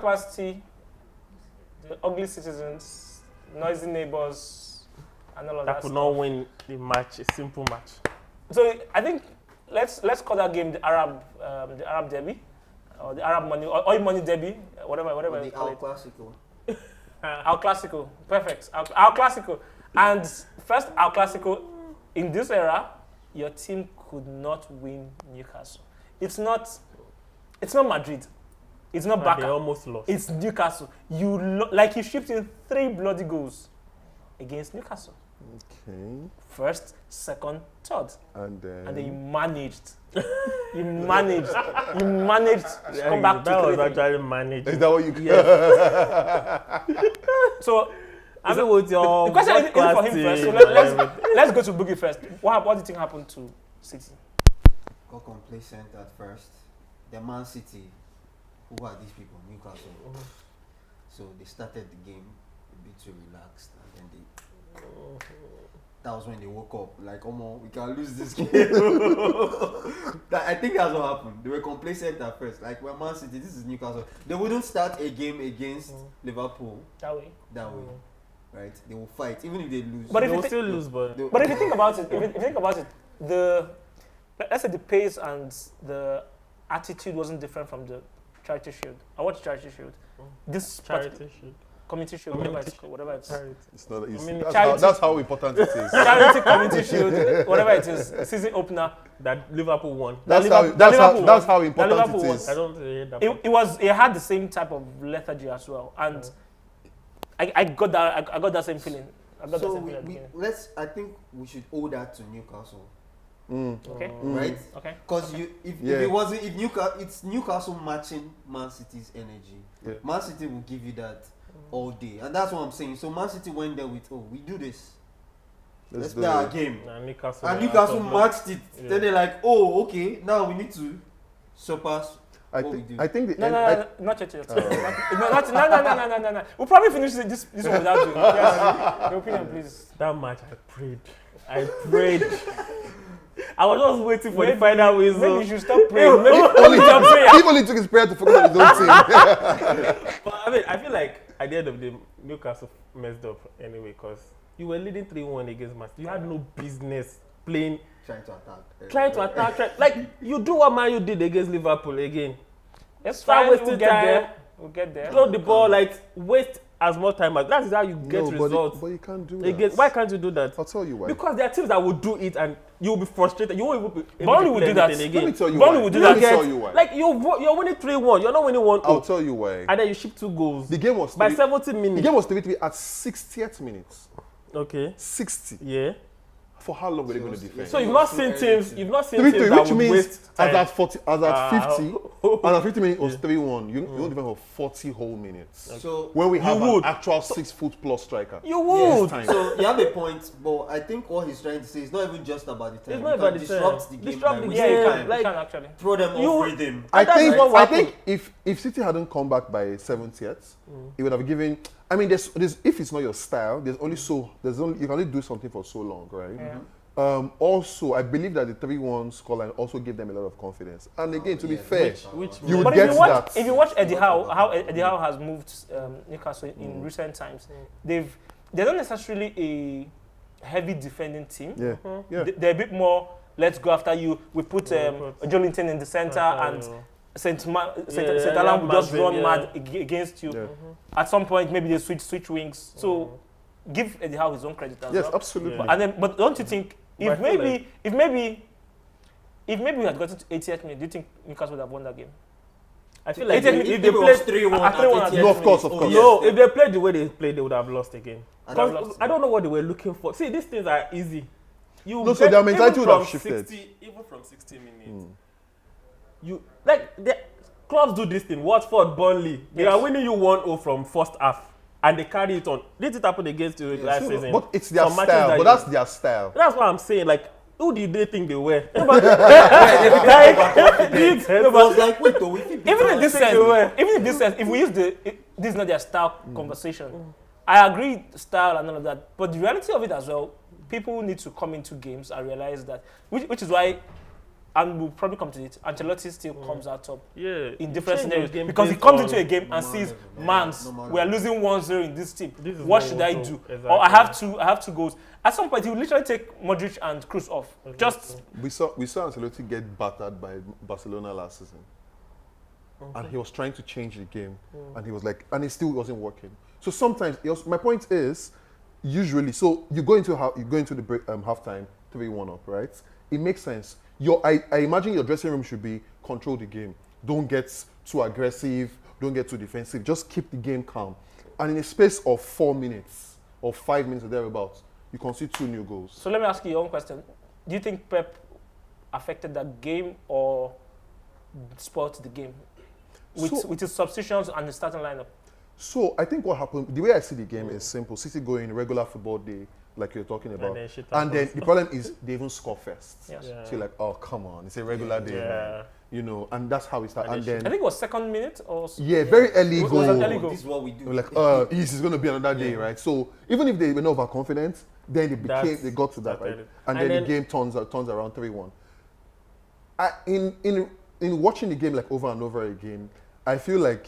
capacity, the ugly citizens, noisy neighbors, and all of that. That could not win the match, a simple match. So I think let's call that game the Arab Derby, or the Arab money, or oil money derby, whatever you call it. Classical. Our Clasico, perfect. Our Clasico, and first Our Clasico in this era, your team could not win Newcastle. It's not Madrid. It's not Barca. They almost lost. It's Newcastle. You shipped in 3 bloody goals against Newcastle. Okay. First, second, third. And then you managed. You managed to come back to that was creating. actually managed. is that what you? So, I mean, with your the question is for him first. So let's go to Boogie first. What do you think happened to City? Got complacent at first. The Man City, who are these people? Newcastle. So they started the game a bit too relaxed, and then that was when they woke up. Like, we can lose this game. I think that's what happened. They were complacent at first. Like, we're Man City, this is Newcastle. They wouldn't start a game against Liverpool That way. Right? They will fight, even if they lose. But They if will you still lose, but if you think about it, let's say the pace and the attitude wasn't different from the Charity Shield. I watched Charity Shield. This Charity Shield. Community Shield, whatever it's Charity. It's not. It's, I mean, that's how important it is. Charity Community Shield, whatever it is, season opener. That Liverpool won. That's Liverpool how won. important Liverpool it won. is. I don't hear that. It had the same type of lethargy as well, and I got that same feeling. I think we should owe that to Newcastle. Okay. Right? Okay. Because if it's Newcastle matching Man City's energy. Yeah. Man City will give you that all day, and that's what I'm saying. So Man City went there with, we do this. Let's play our game. And Newcastle matched it. Yeah. Then they're like, okay, now we need to surpass what we do. I think Not yet. No. We'll probably finish this one without you. Yes. Your opinion, please. That match, I prayed. I was just waiting for the final whistle. Maybe you should stop praying. Maybe he only took his prayer to focus on his own team. But I feel like at the end of the day, Newcastle messed up anyway, because you were leading 3-1 against Man City. You had no business playing. Trying to attack. Like, you do what Man U did against Liverpool again. It's fine. We'll get there. Throw the ball, waste as much time as that's how you get results. But you can't do that. Why can't you do that? I'll tell you why. Because there are teams that will do it and you'll be frustrated. You won't even be Burnley will do that. Let me tell you Burnley why. will do Let that. me tell you why. Like, you're winning 3-1. You're not winning 1-0. I'll tell you why. And then you ship 2 goals. The game was by 70 minutes. The game was 3-3 at 60th minutes. Okay. 60. Yeah. For how long were they going to defend? So you've not seen teams that which would means waste time. as at 50 minutes was 3-1. You don't defend for 40 whole minutes. So when we have an actual 6-foot+ striker. You would. Yes, so you have a point, but I think what he's trying to say is not even just about the time. It's not about the disrupt time. the game. Disrupt the Yeah, game. you can actually throw them off rhythm. I think if City hadn't come back by 70th, it would have given. I mean, there's if it's not your style, you can only do something for so long, right? Yeah. Also, I believe that the 3-1 scoreline also gave them a lot of confidence. And again, to be fair, you would but get that. If you watch Eddie Howe, how Eddie Howe has moved Newcastle in recent times, they're not necessarily a heavy defending team. Yeah. They're a bit more, let's go after you. We put Jolinton in the center and St. Alan will just run mad against you. Yeah. At some point, maybe they switch wings. So give Eddie Howe his own credit as well. Yes, absolutely. But don't you think if maybe we had gotten to 80th minute, do you think Newcastle would have won that game? I feel like if they played 3-1 no, of course. No, if they played the way they played, they would have lost again. Because I don't know what they were looking for. See, these things are easy. So their mentality would have shifted. Even from 60 minutes. The clubs do this thing. Watford, Burnley, they are winning you 1-0 from first half. And they carry it on. Did it happen against you last season? But it's their style. But that's their style. That's what I'm saying. Like, who did they think they were? Even in this sense, if we use this is not their style conversation. I agree, style and all of that. But the reality of it as well, people need to come into games and realize that, which is why and we'll probably come to it, Ancelotti still comes out top in you different change your scenarios game because he based comes on into a game and sees, man, we are losing 1-0 in this team. This is What what should we I want do? to- Or I have two goals. At some point, he will literally take Modric and Kroos off. Just We saw Ancelotti get battered by Barcelona last season, and he was trying to change the game, and he was like, and it still wasn't working. So sometimes, my point is, usually, so you go into the break, halftime 3-1 up, right? It makes sense. I imagine your dressing room should be control the game. Don't get too aggressive. Don't get too defensive. Just keep the game calm. And in a space of 4 minutes or 5 minutes or thereabouts, you concede 2 new goals. So let me ask you your own question. Do you think Pep affected that game or spoiled the game with his substitutions and the starting lineup? So I think what happened, the way I see the game is simple. City going regular football day, like you're talking about. And then the problem is they even score first. Yes. Yeah. So you're like, oh, come on, it's a regular day, man. You know, and that's how we start. And I then, think it was second minute or very early It was goal. an early goal. This is what we do. We're like, this is going to be another day, right? So even if they were not overconfident, then they got to that, right? And then the game turns around 3-1. In watching the game like over and over again, I feel like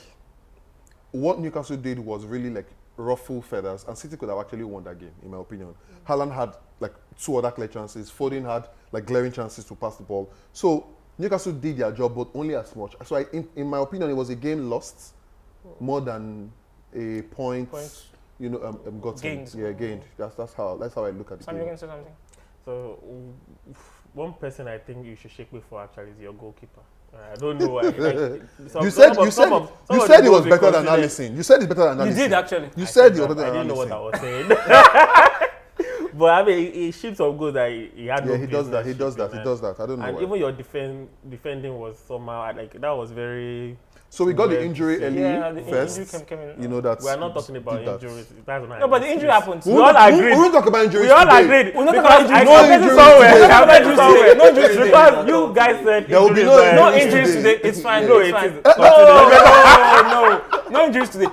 what Newcastle did was really like ruffle feathers, and City could have actually won that game, in my opinion. Haaland had like 2 other clear chances. Foden had like glaring chances to pass the ball. So Newcastle did their job, but only as much. So in my opinion, it was a game lost more than a point. You know, got gained. Yeah, gained. That's how I look at the Sam, you game. can say something. So one person I think you should shake me for actually is your goalkeeper. I don't know why. Like, You said it was better than Alisson. You said it's better than Alisson. You did actually. You said it was better than I didn't know what I Alisson. was saying. But I mean, he ships of goals that he had. Yeah, no he does that. He does business that. He shipping, does that. I don't know And why. even your defending was somehow like that was very. So we got the weird injury to see. early Yeah, the first. injury came in. You know that. We are not talking about injuries. That's not No, but the injury happened. We We all agreed. won't talk about injuries We all today. agreed. We're not Because talking I about read injuries. it somewhere. No I read it injuries somewhere. today. No injuries today. Because you guys said There will be injuries no were- No injuries injuries today. today. It's fine. No, it's it fine. is. No injuries today.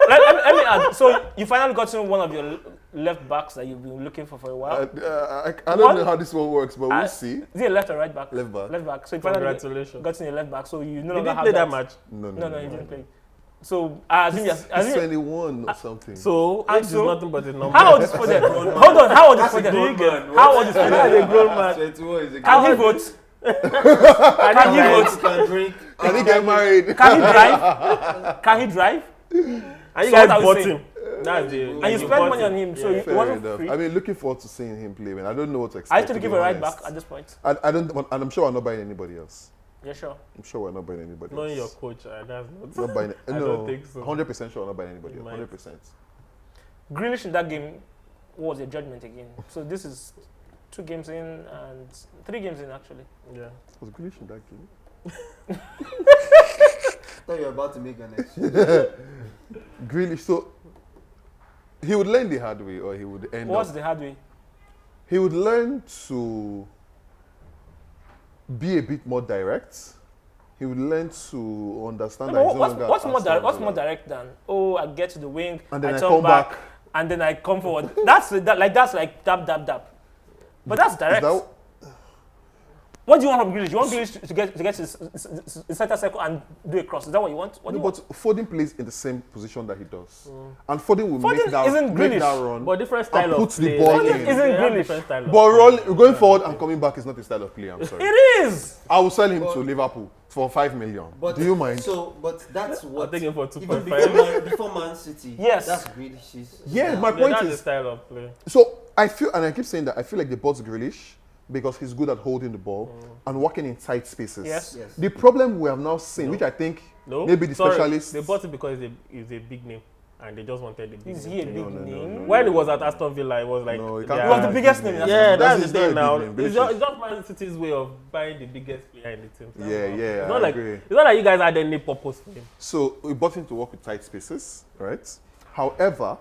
Let me add. So you finally got to one of your left backs that you've been looking for a while. I don't know how this one works, but we'll see. Is he a left or right back? Left back. Left back. So you finally Congratulations. got in a left back. So you no Did longer he have play that match? No, he didn't play. So I assume He's 21 or something. So And age is so- nothing but a number. How old is Foden? Hold on. How old is Foden? How old is That's Foden? a grown man. 21 is a Can he vote? Can he vote? he can drink. Can he get married? Can he drive? Can he drive? And you So guys what I was bought saying- him. That's the. And you spent bought money on him, so Yeah. it Fair wasn't enough. free. I mean, looking forward to seeing him play. Man, I don't know what to expect. I had to be give a right honest. back at this point. I don't, and I'm sure we're not buying anybody else. Yeah, sure. I'm sure we're not buying anybody Knowing your else. coach, that's not. Not buying. I No, don't think so. 100% sure we're not buying anybody You else. might. 100%. Grealish in that game was a judgment again. So this is 2 games in and 3 games in actually. Yeah. Was Grealish in that game? I thought you were about to make an exchange. Grealish. So he would learn the hard way, or he would end What's up. the hard way? He would learn to be a bit more direct. He would learn to understand that he's no longer What's an more Arsenal what's more player. direct than I get to the wing, And then I turn come back. and then I come forward. That's like dab. But that's Is direct. that, What do you want from Grealish? You want Grealish to get his center circle and do a cross? Is that what you want? What do no, you but want? Foden plays in the same position that he does, and Foden will Foden make that isn't Grealish. run. But different style And of puts the play. ball Like, in. they Isn't have Grealish. different style of But play. going forward and coming back is not his style of play. I'm sorry. It is. I will sell him to Liverpool for 5 million. But Do you mind? But that's I'll what. take him for Even 2.5. before Man City. Yes. That's Grealish's. Yeah, my Yeah, point that's the is. style of play. So I feel, and I keep saying that I feel like they bought Grealish because he's good at holding the ball and working in tight spaces. Yes. Yes. The problem we have now seen, No. which I think No, maybe the sorry, specialists. They bought it because he's a big name, and they just wanted the big Is name. he a big No, no, no, name? no. When it was at Aston Villa, it was like No, it they can't He are- was the biggest name in that Yeah, that's That's the not thing a now. big name. It's just Man City's way of buying the biggest player in the team. That's Yeah, all. yeah, It's I not like agree. it's not like you guys had any purpose for him. So we bought him to work with tight spaces, right? However,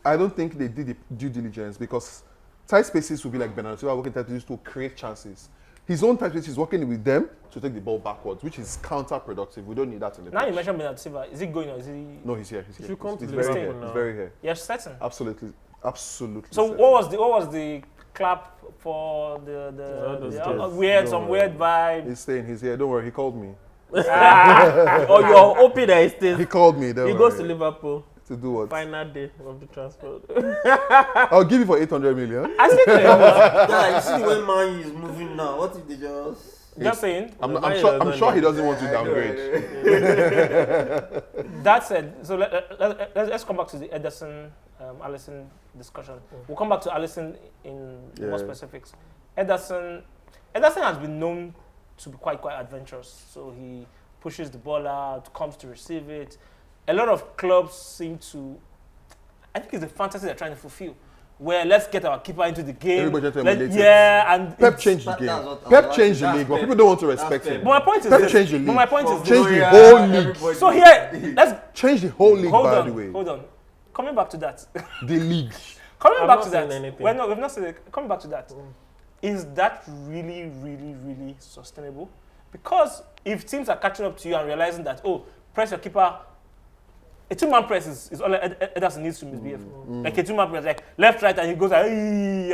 I don't think they did the due diligence because tight spaces will be like Bernardo Silva working tight spaces to create chances. His own tight spaces is working with them to take the ball backwards, which is counterproductive. We don't need that in the Now you pitch. mentioned Bernardo Silva. Is he going or is he? No, he's here. He's here. should come He's to very Liverpool here. now. He's very here. You're certain. Absolutely, absolutely. So certain. what was the clap for the those weird, Don't some worry. weird vibe. He's saying he's here. Don't worry. He called me. Or you're hoping that he stays. He called me. Don't He worry. goes to Liverpool. To do what? Final day of the transfer. I'll give you for 800 million. I think Yeah, you see the way Man U is moving now. What if they just saying. I'm Man U sure doesn't he need- doesn't want to downgrade. That said, so let's come back to the Ederson, Alisson discussion. We'll come back to Alisson in more Yeah. specifics. Ederson has been known to be quite adventurous. So he pushes the ball out, comes to receive it. A lot of clubs seem to, I think it's a fantasy they're trying to fulfill, where let's get our keeper into the game. Everybody trying to Let- emulate it. yeah, and Pep it's- changed the That's game. what I Pep was changed the asking. league, but That's people don't want to respect That's him. Pep. But my point is Pep this. changed the But league. my point is From this. Change the Gloria, whole league. everybody- So here, let's Change the whole league, hold by on. the way. Hold on. Coming back to that. The league. Coming I've back not to seen that. anything. Well, no, we've not seen it. Coming back to that. Is that really sustainable? Because if teams are catching up to you and realizing that, oh, press your keeper, a two-man press is all Ederson needs to misbehave. Like a two-man press, like left, right, and he goes, "Aye,"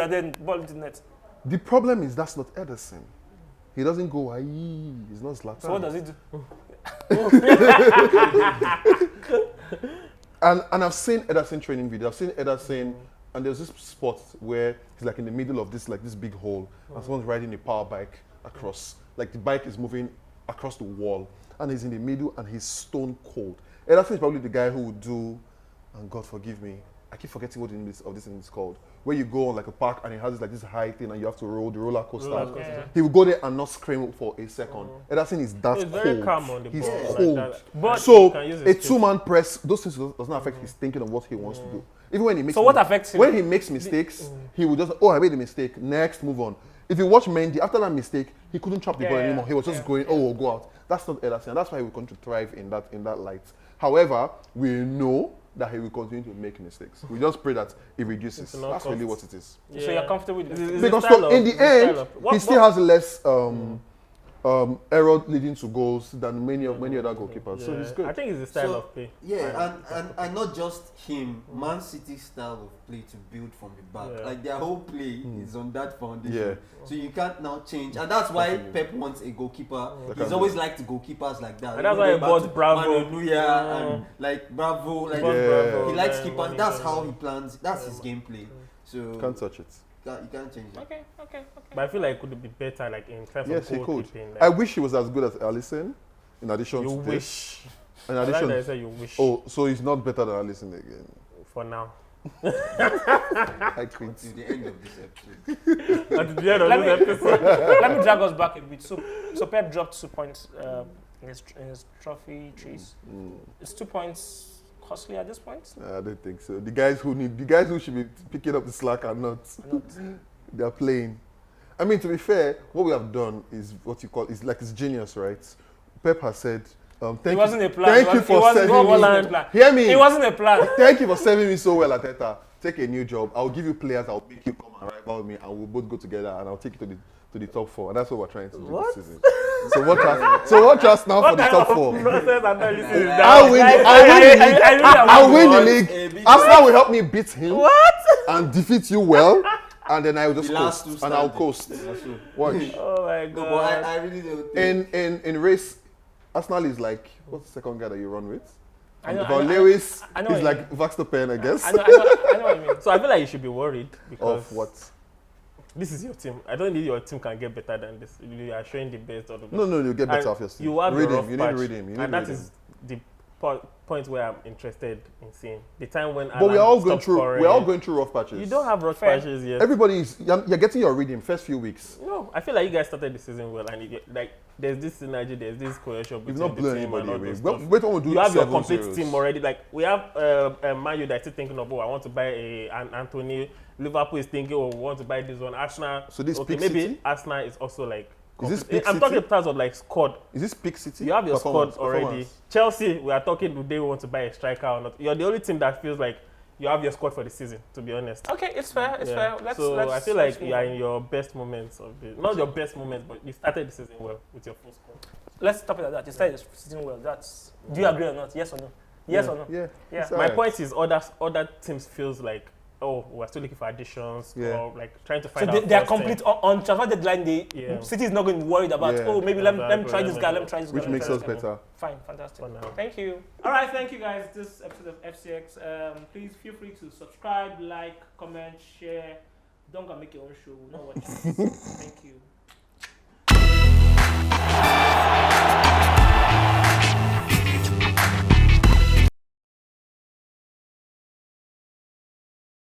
and then ball into the net. The problem is that's not Ederson. He doesn't go, aye, he's not Zlatan. So what does he do? And I've seen Ederson training videos. I've seen Ederson, and there's this spot where he's like in the middle of this big hole, and someone's riding a power bike across. Like the bike is moving across the wall, and he's in the middle, and he's stone cold. Ederson is probably the guy who would do, and God forgive me, I keep forgetting what the name of this thing is called. Where you go on like a park and it has this high thing, and you have to roll the roller coaster. Yeah. He will go there and not scream for a second. Ederson is that He's cold. very calm on the He's ball. like cold. that. But So You can use a his skills. two-man press, those things does not affect his thinking of what he wants to do. Even when he makes So what affects him? when he makes mistakes, he will just I made a mistake. Next, move on. If you watch Mendy after that mistake, he couldn't trap the ball Yeah, anymore. He was just yeah, going, oh, go out. That's not Ederson. And that's why he will continue to thrive in that light. However, we know that he will continue to make mistakes. We just pray that it reduces. It's not That's really cost. what it is. So you're comfortable with It's it? his Because style so of- in the his style end, of- he what- still has less error leading to goals than many other goalkeepers. So Yeah. it's good. I think it's the style So, of play. Yeah, and not just him. Man City's style of play to build from the back. Yeah. Like their whole play is on that foundation. Yeah. So you can't now change. And that's why Definitely. Pep wants a goalkeeper. That He's can always liked goalkeepers like that. And that's why he bought Bravo. And like Bravo. Like Bought Yeah. Bravo, he likes then keepers. when That's he- how he plans. That's his gameplay. So Can't touch it. you can't change it. Okay. But I feel like it could be better, like in terms Yes, he of could. goalkeeping. Like, I wish he was as good as Alisson. In addition you to this. wish. In I like that you addition, say you wish. oh, so he's not better than Alisson again. For now. I quit. Until the end of this episode. At the end of Let this me- episode. Let me drag us back a bit. So Pep dropped 2 points in his trophy trees. Is 2 points costly at this point? I don't think so. The guys who should be picking up the slack are not. They are playing. I mean, to be fair, what we have done is what you call it's genius, right? Pep has said, thank It wasn't you, a plan. Thank It you was- for it wasn't serving a me. plan. Hear me. It wasn't a plan. Thank you for serving me so well, Ateta. Take a new job. I'll give you players. I'll make you come and rival me, and we'll both go together, and I'll take you to the top 4. And that's what we're trying to do What? this season. So watch us now for the top 4. Nonsense analysis is I'll win. I'll win the league. Arsenal will help me beat him. And defeat you well, and then I will just The last coast, two and I'll standing. coast. Watch. Oh my No, but god. I really don't think. In race, Arsenal is like, what's the second guy that you run with? I know- But I know- Lewis I know is what you like Verstappen, I guess. I know what you mean. So I feel like you should be worried because Of what? this is your team. I don't think your team can get better than this. You are showing the best of the best. No, you get better And off your team. You have read your him. rough You need to patch, read him. You need and to that read is the point where I'm interested in seeing the time when. But we're Alan all going stopped through. scoring. We're all going through rough patches. You don't have rough Fair. patches yet. Everybody is. You're getting your reading first few weeks. No, I feel like you guys started the season well, and like there's this synergy, there's this cohesion You've between not the blown team and anybody all away. those Well, stuff. wait when we do You have your 7-0s. complete team already. Like we have Man U that's still thinking of, oh, I want to buy an Anthony. Liverpool is thinking, oh, we want to buy this one. Arsenal. So this okay, Peak maybe City? Arsenal is also like. Is this complete- Peak I'm talking City? in terms of like squad. Is this Peak City? You have your squad Performance, already. performance. Chelsea, we are talking, do they want to buy a striker or not? You're the only team that feels like you have your squad for the season, to be honest. Okay, it's fair. It's Yeah. fair. Let's, so let's, I feel let's like move you are on. in your best moments of the, not your best moments, but you started the season well with your full squad. Let's stop it at that. You started sitting well. That's. Do you agree or not? Yes or no? Yes or no? Yeah. Yeah. It's My alright. point is, other teams feels like oh, we're still looking for additions, Yeah. or like trying to So find out. they are first, complete on transfer deadline. Yeah. City is not going to be worried about. Yeah. Oh, maybe let me try this guy. Let me try this guy. Which let me makes try us this guy. better. Fine, fantastic. For now. Thank you. All right, thank you guys. This episode of FCX. Please feel free to subscribe, like, comment, share. Don't go make your own show. We'll not watch it. Thank you.